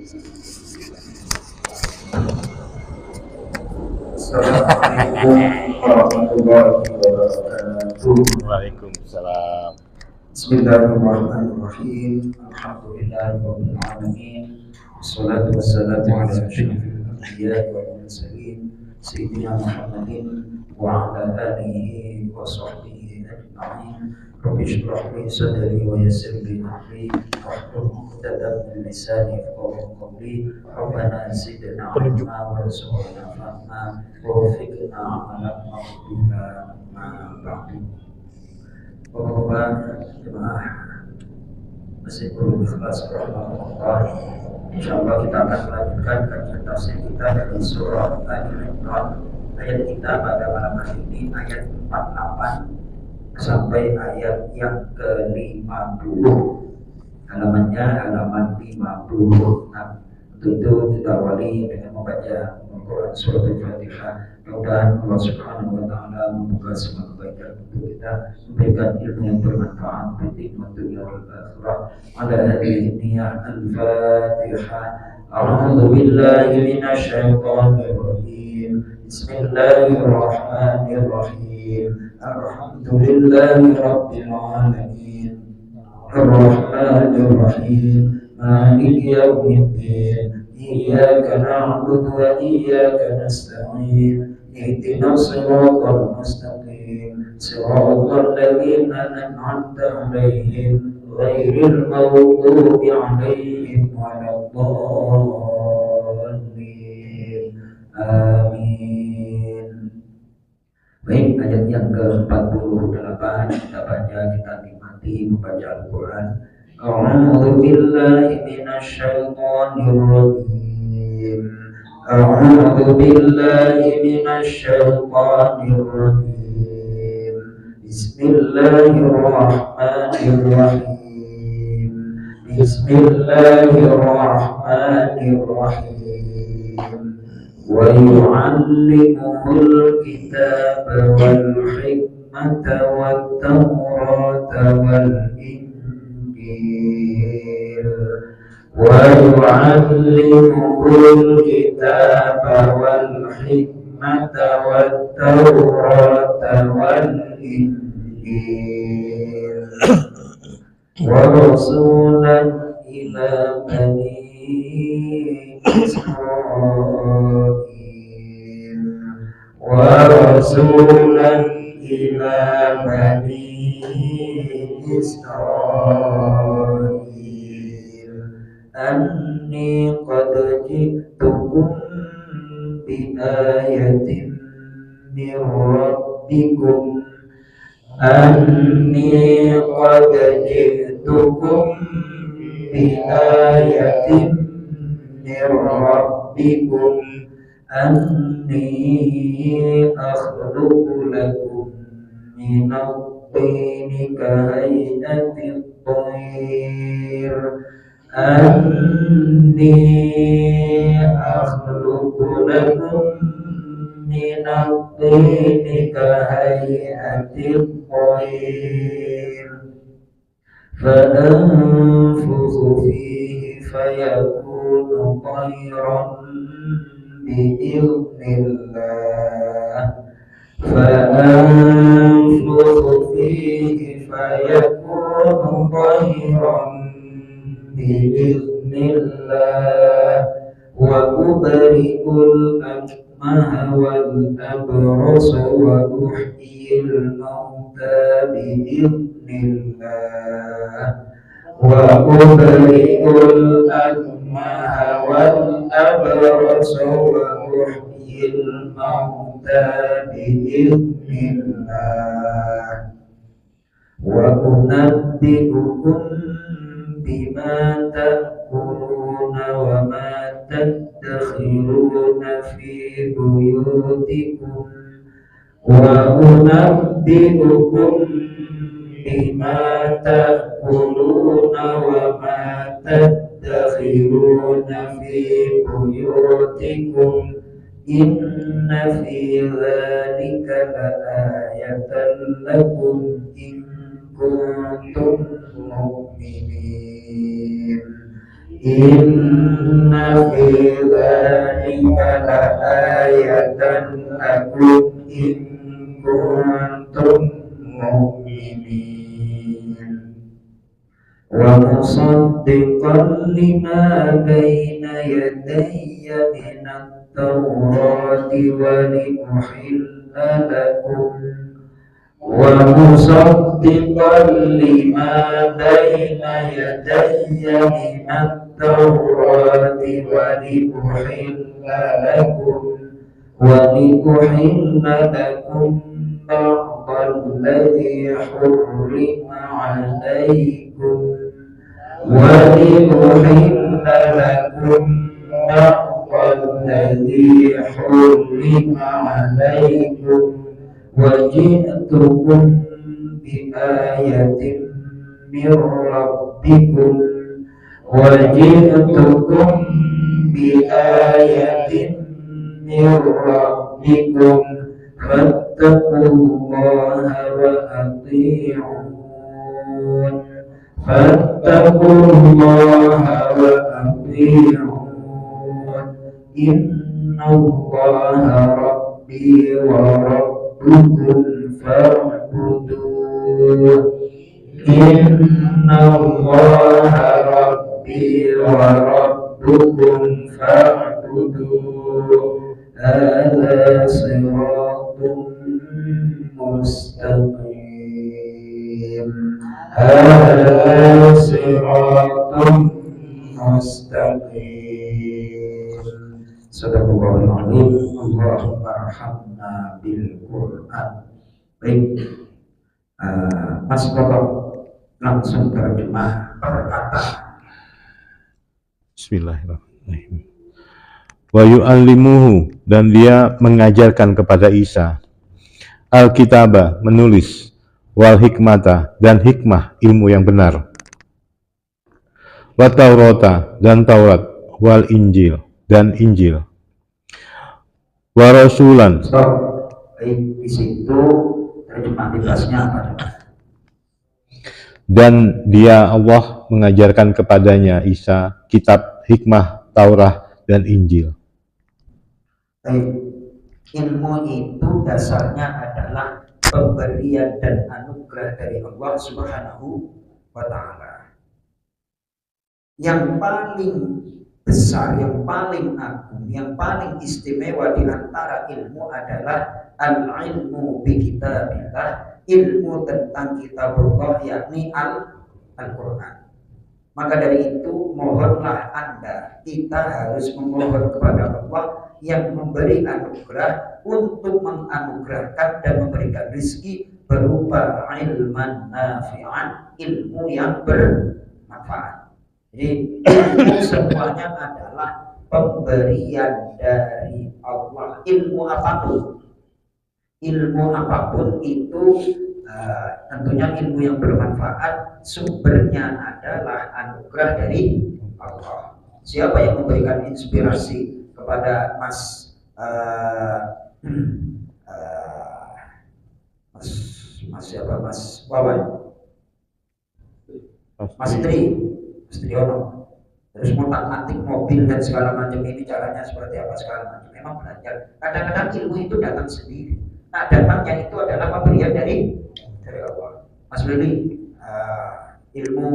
Assalamualaikum warahmatullahi wabarakatuh. Waalaikumsalam. Bismillahirrahmanirrahim. Alhamdulillahirabbil alamin. Wassalatu wassalamu ala asyrofil anbiya'i wal mursalin sayyidina Muhammadin wa ala alihi wa sahbihi ajma'in. Rabbi shrah li sadri wa yassir li amri wahlul 'uqdatam min lisani yafqahu qawli. Rabbana zidna 'ilma warzuqna fahma wafiqna 'amalan maqbulan ma ba'du. Bapak-bapak jemaah Masjid Nurul Ikhlas rahimahullah, insyaallah kita akan melanjutkan kajian tafsir kita dari surah Al-Imran. Ayat kita pada malam hari ini ayat 48 sampai ayat yang ke-50. Halamannya halaman 56. Untuk itu kita awali dengan membaca Al-Quran surah Al-Fatihah. Mudah-mudahan Allah Subhanahu wa Ta'ala membuka semua kebaikan untuk kita, memberikan ilmu yang bermanfaat untuk dunia wal akhirah. Ala hadhihi al-Fatihah. A'udzu billahi minasy syaithanir rajim. Bismillahirrahmanirrahim. Alhamdulillahi rabbil alamin. Ar-Rahmanir Rahim. Maliki yaumiddin. Iyyaka na'budu wa iyyaka nasta'in. Ihdinas siratal mustaqim. Siratal ladzina an'amta 'alaihim ghairil maghdubi 'alaihim waladdallin. Amin. Baik, ayat yang ke-48 kita baca, kita nikmati membaca Al-Quran. A'udzu billahi minasy syaithanir rajim. A'udzu billahi minasy syaithanir rajim. Bismillahirrahmanirrahim. Bismillahirrahmanirrahim. Wa yu'allimuhul kitaba wal hikmata wat tawrata wal injil. Wa yu'allimuhul kitaba wal hikmata wat tawrata wal injil. Wa rasulan ila bani Israil. Wa rasulan ila bani Israil anni qad ji'tukum bi ayatin min rabbikum anni qad ji'tukum bi ayatin min rabbikum anni akhluqu lakum min at-tini kahay'ati at-tayr anni akhluqu lakum min at-tini kahay'ati at-tayr فأنفخ فيه فيكون طيرا بإذن الله فأنفخ فيه فيكون طيرا بإذن الله وأبرئ الأكمه والأبرص وأحيي الموتى بإذن الله وأبرئ الأكمه والأبرص وأحيي الموتى بإذن الله وأنبئكم بما تأكلون وما تدخرون في بيوتكم وأنبئكم بما تأكلون وما تدخرون في بيوتكم إن في ذلك لآية لكم إن كنتم مؤمنين Inna fi dzalika laayatan lakum in kuntum mu'minin. Wa musaddiqan lima baina yadayya minat tawrati wa liuhilla lakum ومصدقا لما بين يدي من التوراة ولأحل لكم بعض الذي حرم عليكم وجئتكم بآية من ربكم فاتقوا الله وأطيعون إن الله ربي وربكم فاعبدوه إن الله ربي وربكم فاعبدوه هذا صراط مستقيم Sadaqallahul Azim. Allahumma arhamna bil Qur'an. Baik, Mas Bapak langsung terjemah perkataan. Bismillahirrahmanirrahim. Wa yu'allimuhu, dan dia mengajarkan kepada Isa al-kitaba, menulis, wal hikmata, dan hikmah, ilmu yang benar, wa taurata, dan Taurat, wal injil, dan Injil, wa rasulan. Baik, di situ terjemah bebasnya apa? Dan dia, Allah, mengajarkan kepadanya Isa kitab, hikmah, Taurat, dan Injil. Baik, ilmu itu dasarnya adalah pemberian dan anugerah dari Allah Subhanahu wa Ta'ala. Yang paling besar, yang paling agung, yang paling istimewa di antara ilmu adalah al-ilmu bi kitabillah, ilmu tentang kitabullah, yakni Al-Quran. Maka dari itu mohonlah Anda, kita harus memohon kepada Allah yang memberi anugerah untuk menganugerahkan dan memberikan rezeki berupa ilman nafi'an, ilmu yang bermanfaat. Jadi ilmu semuanya adalah pemberian dari Allah. Ilmu apapun itu tentunya ilmu yang bermanfaat, sumbernya adalah anugerah dari Allah. Siapa yang memberikan inspirasi kepada Mas Wawan, Mas Triono, terus ngotak-ngatik mobil dan segala macam, ini caranya seperti apa segala macam. Memang belajar. Kadang-kadang ilmu itu datang sendiri. Nah, datangnya itu adalah pemberian dari Allah. Mas Lili, ilmu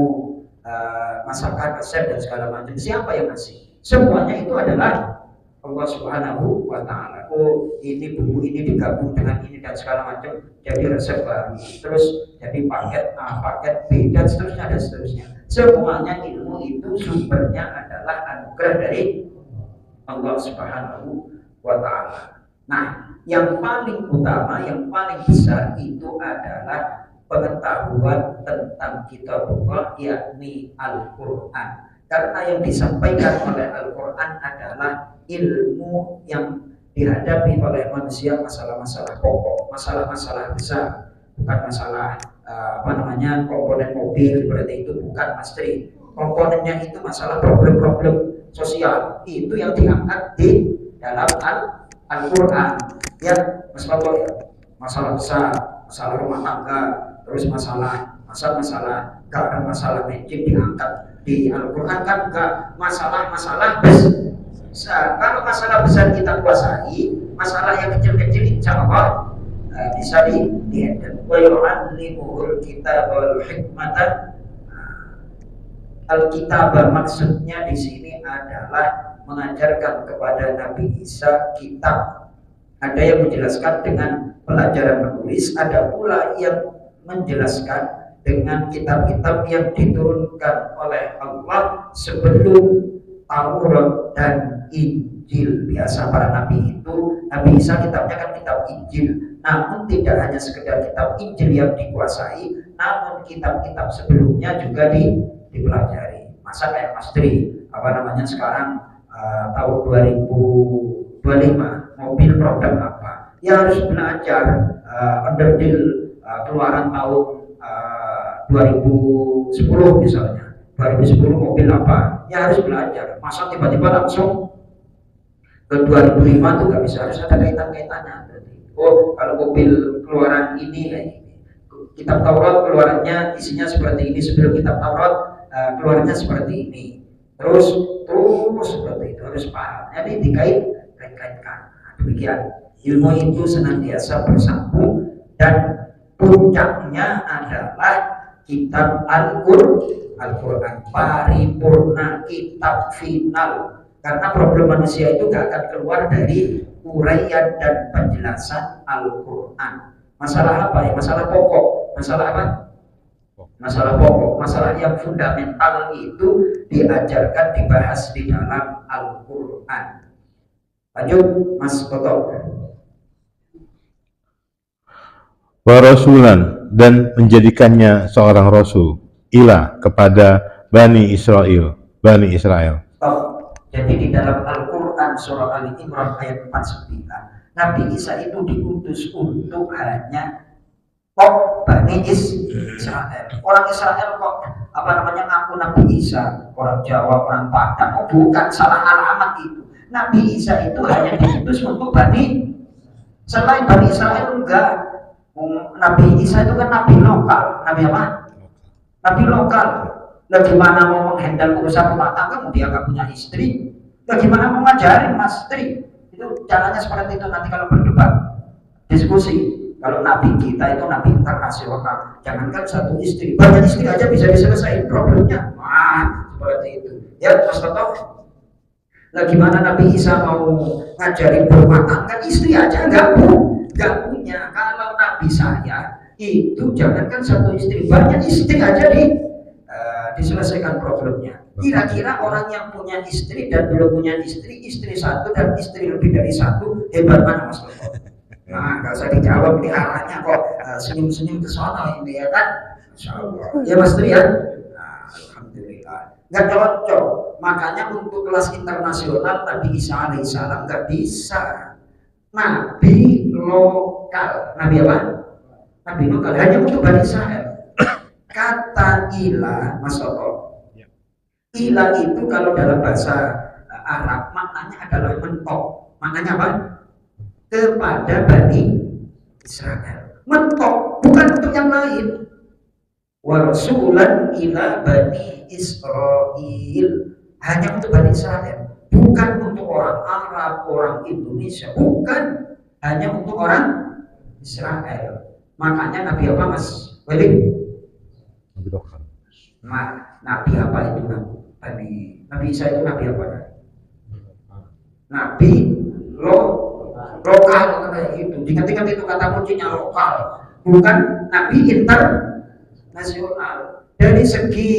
masakan, resep dan segala macam, siapa yang ngasih? Semuanya itu adalah Allah Subhanahu wa Ta'ala. Oh, ini bumbu ini digabung dengan ini dan segala macam jadi resep baru. Terus jadi paket A, paket B dan seterusnya. Semuanya ilmu itu sumbernya adalah anugerah dari Allah Subhanahu wa Ta'ala. Nah, yang paling utama, yang paling besar itu adalah pengetahuan tentang kitabullah, yakni Al-Quran. Karena yang disampaikan oleh Al-Quran adalah ilmu yang dihadapi oleh manusia, masalah-masalah pokok, masalah-masalah besar, bukan masalah komponen mobil seperti itu, bukan Mas Tri. Komponennya itu masalah problem-problem sosial, itu yang diangkat di dalam Al-Quran. Ya, Mas Bapak, ya, masalah besar, masalah rumah tangga, terus masalah garam, masalah bensin diangkat Di Al-Quran kan enggak masalah-masalah besar. Kalau masalah besar kita kuasai, masalah yang kecil-kecil insya Allah bisa di-handle. Wa yu'allimuhul kitab wal hikmata. Al-kitab maksudnya di sini adalah mengajarkan kepada Nabi Isa kitab. Ada yang menjelaskan dengan pelajaran menulis, ada pula yang menjelaskan dengan kitab-kitab yang diturunkan oleh Allah sebelum Taurat dan Injil. Biasa para nabi itu, Nabi Isa kitabnya kan kitab Injil. Namun tidak hanya sekedar kitab Injil yang dikuasai, namun kitab-kitab sebelumnya juga dipelajari. Masa kayak Mas Tri, sekarang tahun 2025 mobil produk apa? Ya harus belajar underdeal keluaran tahun 2010 misalnya. 2010 mobil apa? Ya harus belajar. Masa tiba-tiba langsung ke 2005 tuh gak bisa, harus ada kaitan-kaitannya. Oh, kalau mobil keluaran ini kayak gini. Kitab Taurat keluarannya isinya seperti ini, sebelum kitab Taurat keluarannya seperti ini. Terus seperti itu harus paham. Jadi dikaitkan. Demikian. Ilmu itu senantiasa bersambung dan puncaknya adalah kitab Al-Quran paripurna, kitab final. Karena problem manusia itu gak akan keluar dari uraian dan penjelasan Al-Quran. Masalah apa ya? Masalah pokok. Masalah apa? Masalah pokok. Masalah yang fundamental itu diajarkan, dibahas di dalam Al-Quran. Lanjut, Mas Toto. Wa rasulan, dan menjadikannya seorang rasul ila kepada Bani Israel. Jadi di dalam Al-Quran surah Ali Imran ayat 49, Nabi Isa itu diutus untuk hanya Bani Israel. Orang Israel kok ngaku Nabi Isa, orang Jawa, orang Padang, bukan, salah alamat itu. Nabi Isa itu hanya diutus untuk Bani, selain Bani Israel enggak. Nabi Isa itu kan nabi lokal. Nabi apa? Nabi lokal. Nah, gimana mau menghandle urusan rumah tangga, dia nggak punya istri? Nah, gimana mau ngajarin Mas Tri? Itu caranya seperti itu nanti kalau berdebat, diskusi. Kalau nabi kita itu nabi internasional, jangankan satu istri, banyak istri aja bisa diselesaikan problemnya. Seperti itu. Ya, Mas Toto. Nah, gimana Nabi Isa mau ngajarin berumah tangga, istri aja nggak punya. Kalau Nabi saya itu jangankan satu istri, banyak istri aja diselesaikan problemnya. Kira-kira orang yang punya istri dan belum punya istri satu dan istri lebih dari satu, hebat mana Mas Toto? Nah, nggak usah dijawab, ini arahnya kok senyum-senyum ke sana ini ya kan? Insyaallah. Ya Mas Tri ya. Nah, alhamdulillah. Nggak cocok. Makanya untuk kelas internasional Nabi Isa alaihissalam nggak bisa. Nabi lokal. Nabi apa? Nabi lokal hanya untuk Bani Israel. Kata ilah, Mas Toto. Ilah itu kalau dalam bahasa Arab maknanya adalah mentok. Maknanya apa? Kepada Bani Israel. Mentok, bukan untuk yang lain. Wa rasulan ila Bani Israel, hanya untuk Bani Israel, bukan untuk orang Arab, orang Indonesia, bukan, hanya untuk orang Israel. Makanya Nabi apa Mas Weli? Nabi lokal. Nabi apa itu Nabi Isa itu Nabi apa? Nabi lokal kayak gitu. Diingat-ingat itu kata kuncinya lokal, bukan Nabi internasional. Dari segi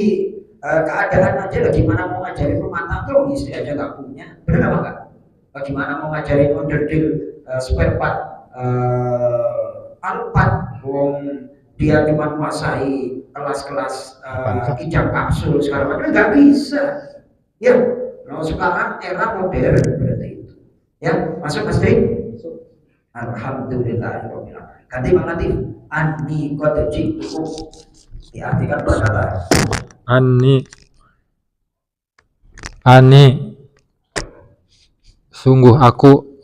keadaan aja, gimana mau ngajarin rumah tangga, istri aja nggak punya, benar apa enggak? Bagaimana mau ngajarin onderdil spare part Alphard, dia cuma menguasai kelas-kelas kijang kapsul sekarang, nggak bisa. Ya, sekarang era modern berarti itu. Ya, masuk Mas Tri? Alhamdulillah. Ganti Bang Latif. Ani qad ji'tukum. Diartikan bahasa Ani sungguh aku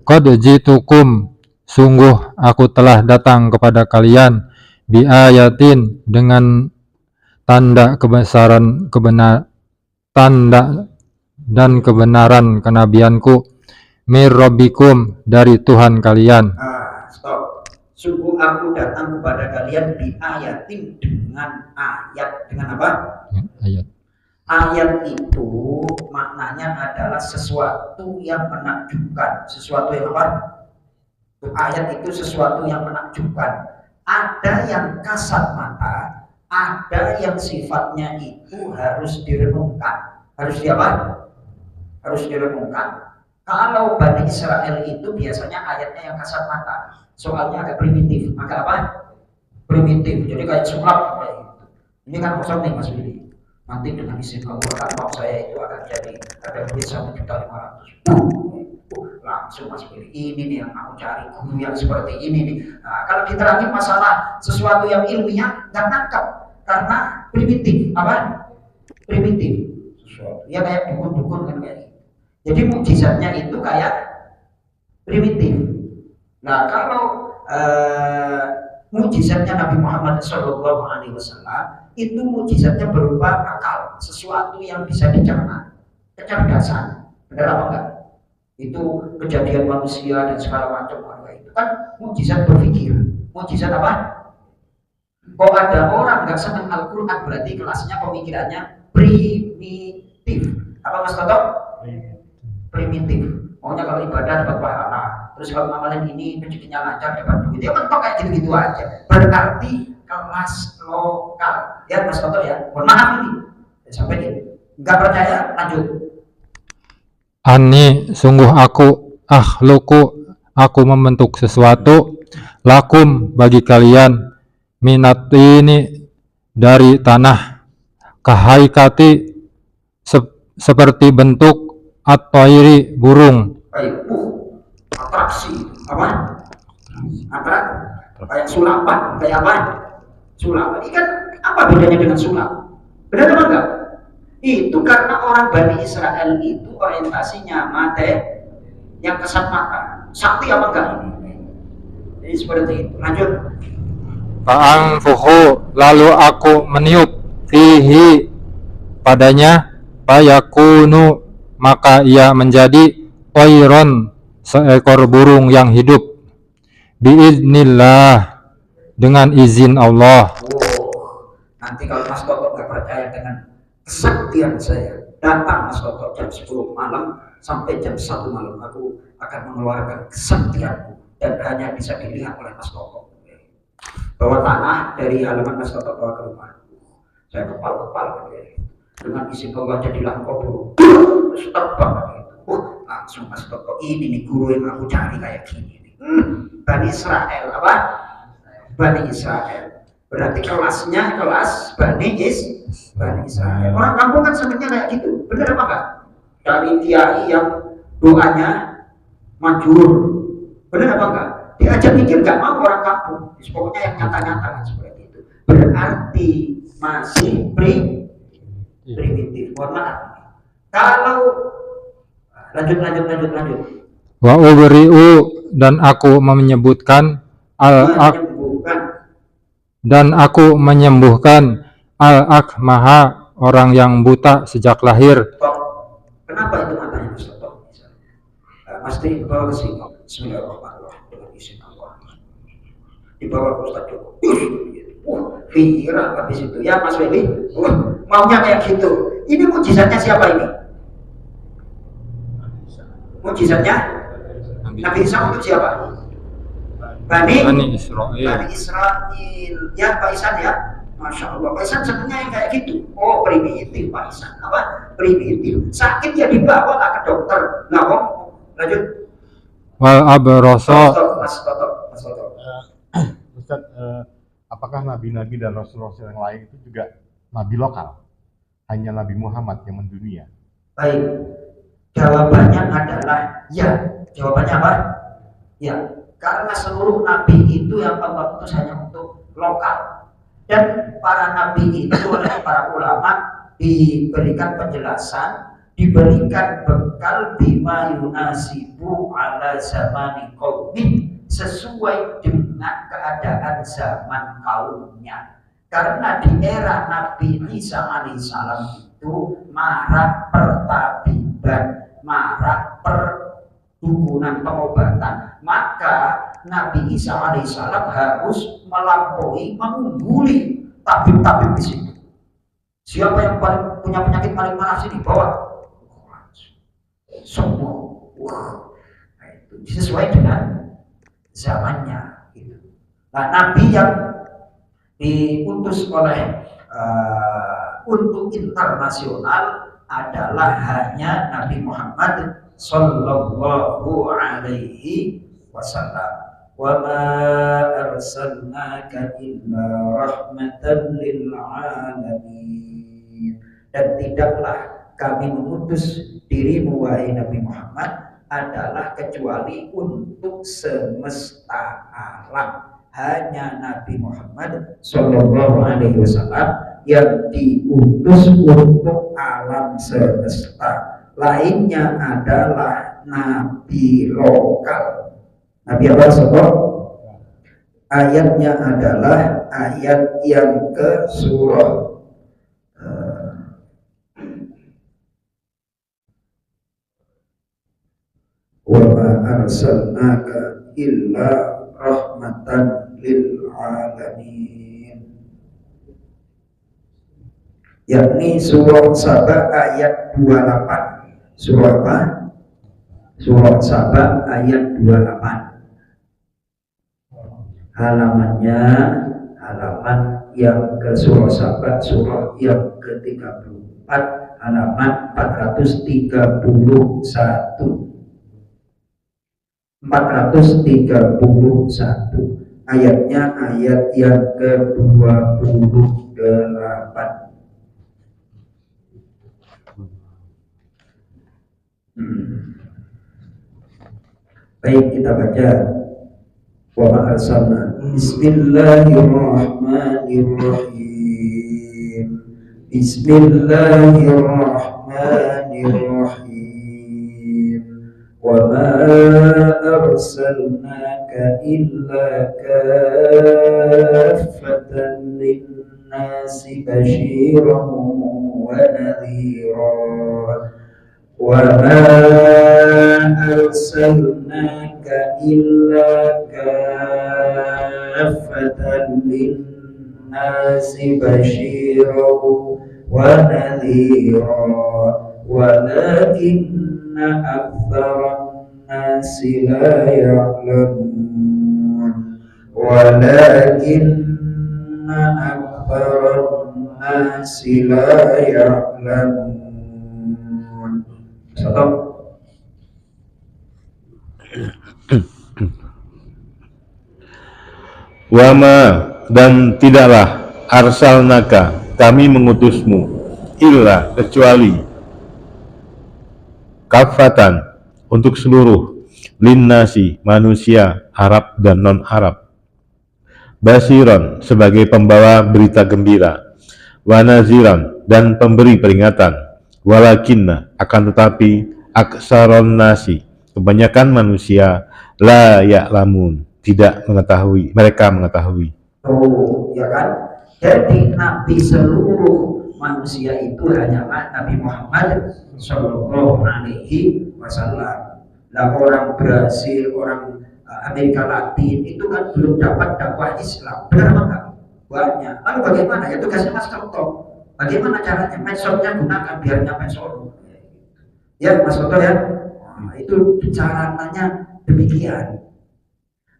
qad ji'tukum, sungguh aku telah datang kepada kalian bi ayatin, dengan tanda tanda dan kebenaran kenabianku mir rabbikum dari Tuhan kalian. Stop. Sungguh aku datang kepada kalian di ayatin dengan ayat. Dengan apa? Ayat. Ayat itu maknanya adalah sesuatu yang menakjubkan. Sesuatu yang apa? Ayat itu sesuatu yang menakjubkan. Ada yang kasat mata, ada yang sifatnya itu harus direnungkan. Harus apa? Harus direnungkan. Kalau Bani Israel itu biasanya ayatnya yang kasat mata, soalnya agak primitif. Agak apa? Primitif. Jadi kayak sulap kayak gitu. Ini kan kosong nih Mas Willy. Nanti dengan izin Allah kan mau saya itu akan jadi ada duit 1.500.000. Langsung Mas Willy. Ini nih yang aku cari, guru yang seperti ini nih. Nah, kalau diterangin masalah sesuatu yang ilmiah nggak nangkap karena primitif. Apa? Primitif. Sesuatu. Ya kayak dukun-dukun kan kayak gitu. Jadi mukjizatnya itu kayak primitif. Nah kalau mukjizatnya Nabi Muhammad SAW itu mukjizatnya berupa akal, sesuatu yang bisa dicerna, kecerdasan, benar apa enggak? Itu kejadian manusia dan segala macam itu kan mukjizat berpikir, mukjizat apa? Kok ada orang nggak senang Al-Quran berarti kelasnya pemikirannya primitif. Apa Mas Toto? Primitif. Maunya kalau ibadah dapat pahala, terus kalau amalan ini rezekinya lancar dapat duit. Ya mentok kayak gitu-gitu aja. Berarti kelas lokal. Ya Mas Toto ya. Mohon maaf ini. Sampai ini. Enggak percaya, lanjut. Ani sungguh aku membentuk sesuatu lakum bagi kalian minat ini dari tanah kahaikati seperti bentuk at-thairi burung. Baik, atraksi apa? Kayak sulapan, kayak apa? Sulapan. Ini kan apa bedanya dengan sulap? Benar apa enggak? Itu karena orang Bani Israel itu orientasinya materi yang kesat mata. Sakti apa enggak ini? Jadi seperti itu. Lanjut. Fa'angfuhu lalu aku meniup fihi padanya fayakunu maka ia menjadi toiron seekor burung yang hidup biiznillah dengan izin Allah. Nanti kalau Mas Toto nggak percaya dengan kesaktian saya, datang Mas Toto jam 10 malam sampai jam 1 malam aku akan mengeluarkan kesaktianku dan hanya bisa dilihat oleh Mas Toto. Bawa tanah dari halaman Mas Toto bawa ke rumah. Saya kepal-kepal dengan izin Allah jadilah engkau burung. Terus terbang langsung Mas Toto, ini nih guru yang aku cari kayak gini nih. Bani Israel apa? Bani Israel. Berarti kelasnya kelas Bani Israel. Orang kampung kan sebenarnya kayak gitu. Benar apa enggak? Dari kiai yang doanya manjur. Benar apa enggak? Diajak mikir enggak mau orang kampung. Pokoknya yang nyata-nyata kan seperti itu. Berarti masih primitif. Mohon maaf. Kalau lanjut. Wa ubri'u dan aku menyebutkan dan aku menyembuhkan al-akmaha orang yang buta sejak lahir. Kenapa itu matanya Mas Toto? Mas Tri bawa ke sini. Bismillahirrahmanirrahim dengan izin Allah. Dibawa ke Ustaz Joko. Viral habis itu ya Mas Willy. Maunya kayak gitu. Ini mujizatnya siapa ini? Mujizatnya Nabi Isa untuk siapa? Bani Israel. Ya Pak Isan ya. Masya Allah. Pak Isan sebenarnya yang kayak gitu. Oh primitif Pak Isan. Apa? Primitif. Sakit ya dibawa lah ke dokter. Nah, lanjut. Wal abroso. Mas Toto. Ustaz, apakah nabi-nabi dan rasul-rasul yang lain itu juga nabi lokal? Hanya Nabi Muhammad yang mendunia? Baik. Jawabannya adalah ya. Jawabannya apa? Ya. Karena seluruh nabi itu yang Allah utus hanya untuk lokal. Dan para nabi itu oleh para ulama diberikan penjelasan, diberikan bekal bima yunasibu ala zamani qaumi sesuai dengan keadaan zaman kaumnya. Karena di era Nabi Isa alaihissalam itu marak pertabiban, marak perdukunan pengobatan. Maka Nabi Isa alaihissalam harus melampaui, mengungguli tabib-tabib di situ. Siapa yang paling punya penyakit paling parah sini bawa semua. Wah, nah, itu sesuai dengan zamannya. Gitu. Nah, Nabi yang diutus oleh untuk internasional adalah hanya Nabi Muhammad Sallallahu Alaihi Wasallam. Wa ma arsalnaka illa rahmatan lil alamin. Dan tidaklah kami mengutus dirimu wahai Nabi Muhammad adalah kecuali untuk semesta alam. Hanya Nabi Muhammad Sallallahu Alaihi Wasallam yang diutus untuk alam semesta. Lainnya adalah nabi lokal. Nabi apa sobat? Ayatnya adalah ayat yang ke surah wa ma arsalnaka illa rahmatan lil alamin, yakni surah Saba ayat 28. Surah apa? Surah Saba ayat 28. Halamannya halaman yang ke surah Saba, surah yang ke-34, halaman 431. 431. Ayatnya ayat yang ke-28. Baik, kita baca. Wa ma arsalna. Bismillahirrahmanirrahim. Bismillahirrahmanirrahim. Wa ma arsalnaka illa kaffatan lin-nasi basyiran wa nadhiran. Wa ma arsalnaka illa kaffatan lin-nasi basyiran wa nadhiran walakinna aktsaran nasi la ya'lamun walakinna aktsaran nasi la ya'lamun. Stop. Wama, dan tidaklah arsalnaka, kami mengutusmu, illa, kecuali kafatan, untuk seluruh, linnasi, manusia Arab dan non-Arab, basiran, sebagai pembawa berita gembira, wanaziran, dan pemberi peringatan, walakinna, akan tetapi, aksaron nasi, kebanyakan manusia, la ya'lamun, tidak mengetahui, mereka mengetahui. Oh, ya kan? Jadi Nabi seluruh manusia itu hanyalah Nabi Muhammad Sallallahu Alaihi Wasallam. Lah orang Brasil, orang Amerika Latin itu kan belum dapat dakwah Islam. Benar enggak? Banyak. Lalu bagaimana? Ya tugasnya Mas Toto. Bagaimana caranya? Medsosnya gunakan biar nyampe Solo. Ya Mas Toto ya. Nah, itu caranya demikian.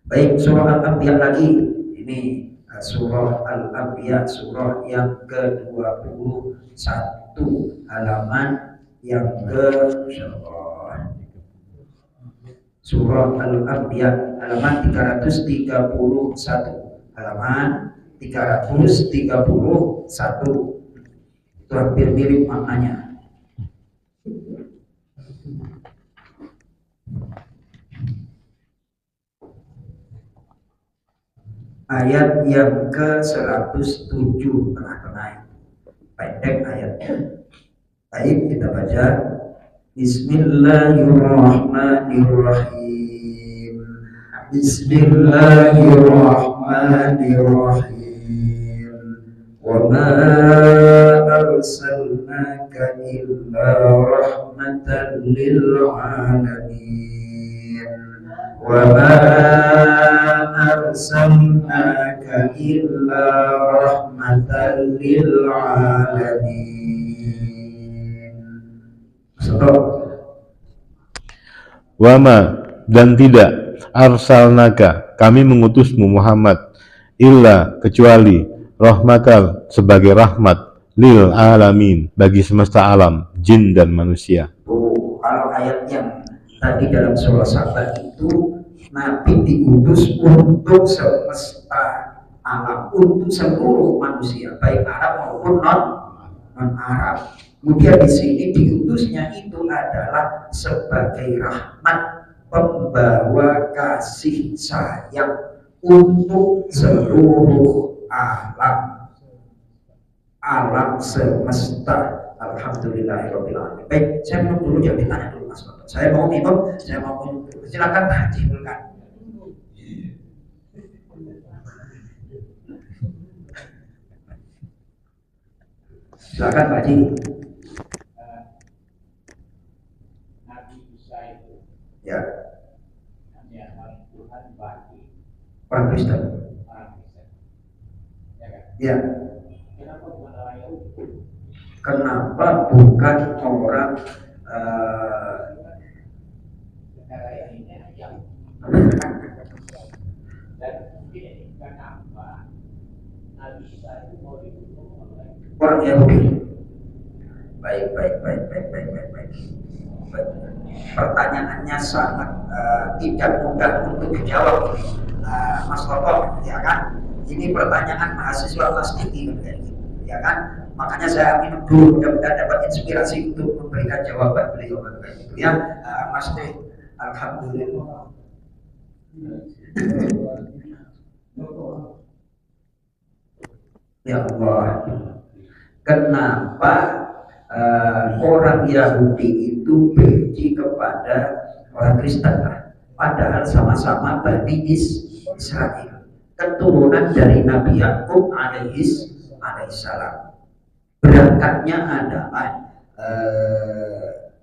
Baik, surah Al-Anbiya lagi. Ini surah Al-Anbiya, surah yang ke-21, halaman yang surah Al-Anbiya, halaman 331. Halaman 331. Itu hampir mirip maknanya. Ayat yang ke-107 tengah-tengah, pendek ayatnya. Baik, kita baca. Bismillahirrahmanirrahim. Bismillahirrahmanirrahim. وما أرسلناك إلا رحمة للعالمين وما أرسلناك إلا رحمة للعالمين. Stop. Wama, dan tidak arsalnaka, kami mengutusmu Muhammad, illa, kecuali rahmatal, sebagai rahmat, lil alamin, bagi semesta alam, jin dan manusia. Kalau ayat yang tadi dalam surah Saba itu, Nabi diutus untuk semesta alam, untuk seluruh manusia, baik Arab maupun non-Arab. Kemudian di sini diutusnya itu adalah sebagai rahmat, pembawa kasih sayang untuk seluruh alam semesta. Alhamdulillahirobbilalamin. Baik, saya minum dulu, jangan ditanya dulu Mas Toto. Saya mau minum dulu. Silakan Pak Haji, silakan. Silakan Pak Haji. Ya. Orang Kristen. Ya. Kenapa bukan orang orang Yahudi? Baik. Pertanyaannya sangat tidak mudah untuk dijawab ini, Mas Toto, ya kan? Ini pertanyaan mahasiswa kelas tinggi, ya kan? Makanya saya minum dulu, mudah-mudahan dapat inspirasi untuk memberikan jawaban beliau, ya, Mas Teh. Alhamdulillah. Ya Allah, kenapa orang Yahudi itu benci kepada orang Kristen? Padahal sama-sama Bani Israel, keturunan dari Nabi Yakub alaihissalam. Berangkatnya adalah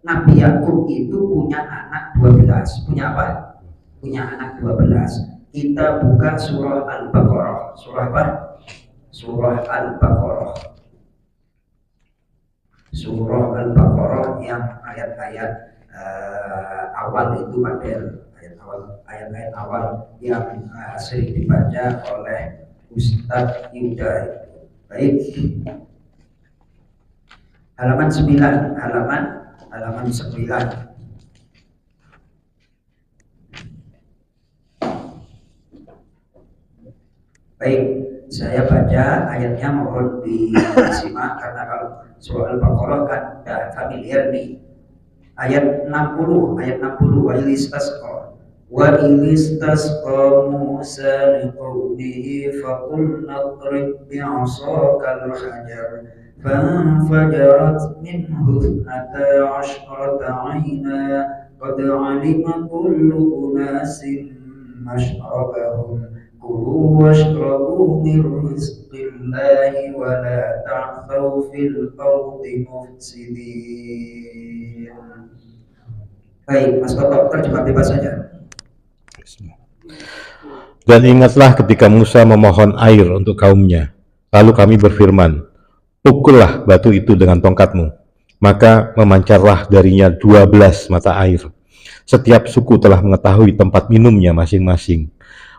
Nabi Yakub itu punya anak 12. Punya apa? Punya anak 12. Kita buka surah Al-Baqarah. Surah apa? Surah Al-Baqarah. Surah Al-Baqarah yang ayat-ayat awal itu ada ayat-ayat awal yang sering dibaca oleh Ustadz Yuda. Baik. Halaman 9, halaman 9. Baik, saya baca ayatnya, mohon disimak karena kalau surah Al-Baqarah kan sudah familiar nih. Ayat 60, wa ilistasqa Musa liqaumihi faqulna idrib bi'asakal hajar فانفجرت منه 12 عينا قد علم كل أناس مشربهم كلوا واشربوا من رزق الله ولا تعثوا في الأرض مفسدين. Baik, Mas Toto, terjemah bebas saja. Dan ingatlah ketika Musa memohon air untuk kaumnya, lalu kami berfirman, pukullah batu itu dengan tongkatmu, maka memancarlah darinya 12 mata air. Setiap suku telah mengetahui tempat minumnya masing-masing.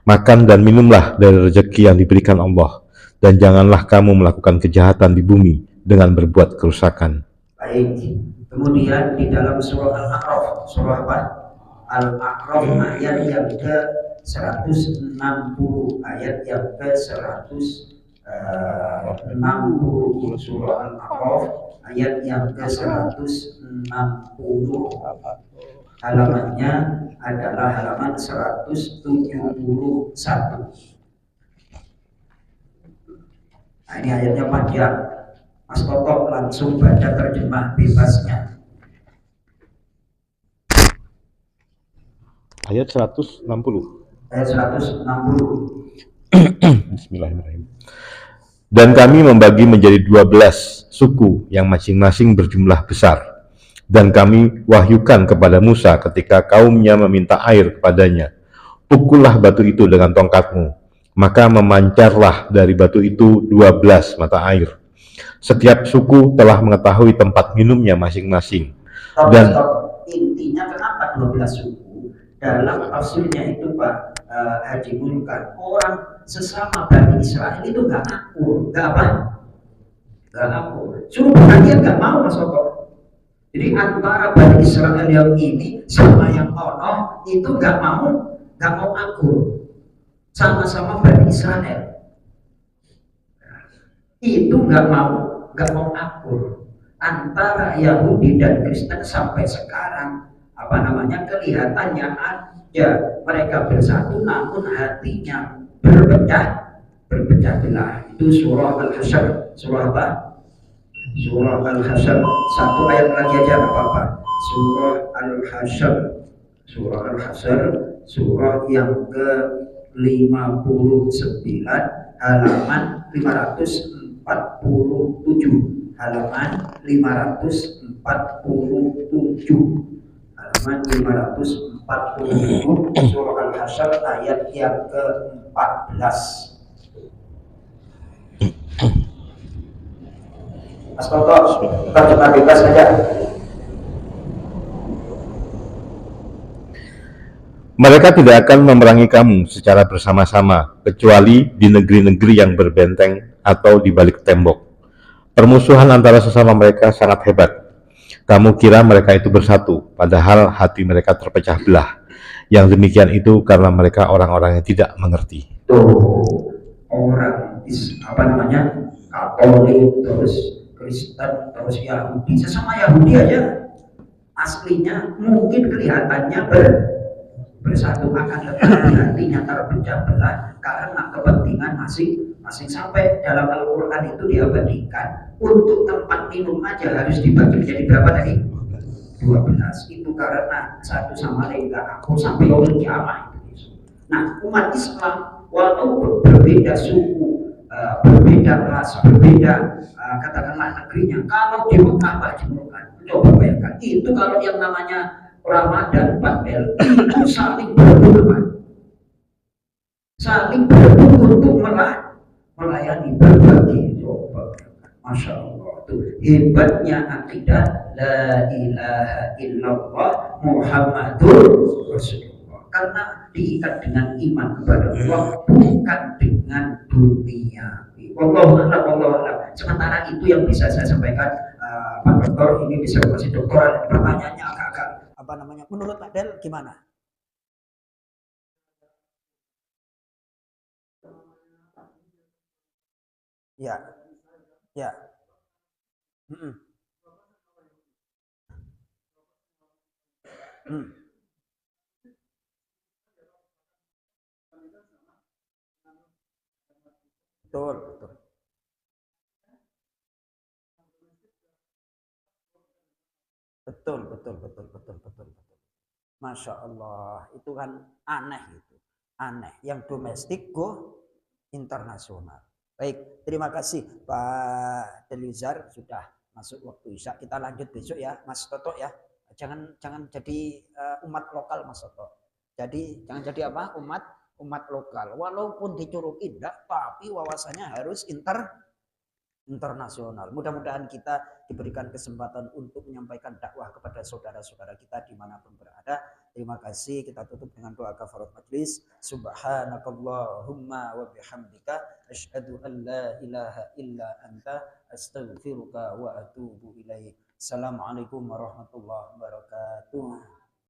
Makan dan minumlah dari rezeki yang diberikan Allah, dan janganlah kamu melakukan kejahatan di bumi dengan berbuat kerusakan. Baik, kemudian di dalam surah Al-A'raf, surah apa? Al-A'raf ayat yang ke 160, ayat yang ke 160, surah Al-A'raf ayat yang ke 160, halamannya adalah halaman 171. Nah, ini ayatnya panjang. Mas Toto langsung baca terjemah bebasnya. Ayat 160. Ayat 160. Bismillahirrahmanirrahim. Dan kami membagi menjadi 12 suku yang masing-masing berjumlah besar. Dan kami wahyukan kepada Musa ketika kaumnya meminta air kepadanya, pukullah batu itu dengan tongkatmu. Maka memancarlah dari batu itu 12 mata air. Setiap suku telah mengetahui tempat minumnya masing-masing. Dan intinya kenapa 12 suku? Dalam tafsirnya itu Pak Haji Mulkan, orang sesama Bani Israel itu nggak akur, nggak apa? Nggak akur. Suruh bahagia nggak mau Mas Oko. Jadi antara Bani Israel yang ini sama yang ono itu nggak mau akur. Sama-sama Bani Israel itu nggak mau akur. Antara Yahudi dan Kristen sampai sekarang kelihatannya aja mereka bersatu, namun hatinya berpecah belah. Itu surah Al-Hasyr. Surah apa? Surah Al-Hasyr. Satu ayat lagi aja nggak apa-apa. Surah Al-Hasyr. Surah Al-Hasyr, surah yang ke 59, halaman 547. Halaman 547. Halaman 547, surah Al-Hasyr ayat yang ke-14. Mas Toto, terjemah bebas saja. mereka tidak akan memerangi kamu secara bersama-sama, kecuali di negeri-negeri yang berbenteng atau di balik tembok. Permusuhan antara sesama mereka sangat hebat. Kamu kira mereka itu bersatu, padahal hati mereka terpecah belah. Yang demikian itu karena mereka orang-orang yang tidak mengerti. Tuh, orang Katolik, terus Kristen, terus Yahudi, sesama Yahudi aja aslinya mungkin kelihatannya bersatu, akan tetapi hatinya terpecah belah karena kepentingan masing-masing. Sampai dalam Al-Quran itu diabadikan untuk tempat minum aja harus dibagi menjadi berapa tadi? 12. Itu karena satu sama lain gak akur sampai yaumul kiamah. Nah, umat Islam walaupun berbeda suku, berbeda ras, berbeda katakanlah negerinya, kalau di Mekah coba bayangkan itu kalau yang namanya Ramadan Bandel itu saling berebut, saling berebut untuk melayani, berbagi. Coba, Masya Allah, itu hebatnya akidah La ilaha illallah Muhammadur Rasulullah, karena diikat dengan iman kepada Allah, bukan dengan dunia. Wallahu. Sementara itu yang bisa saya sampaikan, Pak Dokter, ini bisa masih doktoral. Pertanyaannya agak-agak menurut Pak Del gimana? Ya. Betul. Betul. Masya Allah, itu kan aneh itu. Aneh, yang domestik go internasional. Baik, terima kasih Pak Delizar sudah masuk waktu Isya. Kita lanjut besok ya, Mas Toto ya. Jangan jadi umat lokal Mas Toto. Jadi jangan jadi apa? Umat lokal. Walaupun dicuruki enggak, tapi wawasannya harus internasional. Mudah-mudahan kita diberikan kesempatan untuk menyampaikan dakwah kepada saudara-saudara kita dimanapun berada. Terima kasih. Kita tutup dengan doa kafarat majlis. Subhanakallahumma wa bihamdika asyhadu an la ilaha illa anta astaghfiruka wa atubu ilaik. Assalamualaikum warahmatullahi wabarakatuh.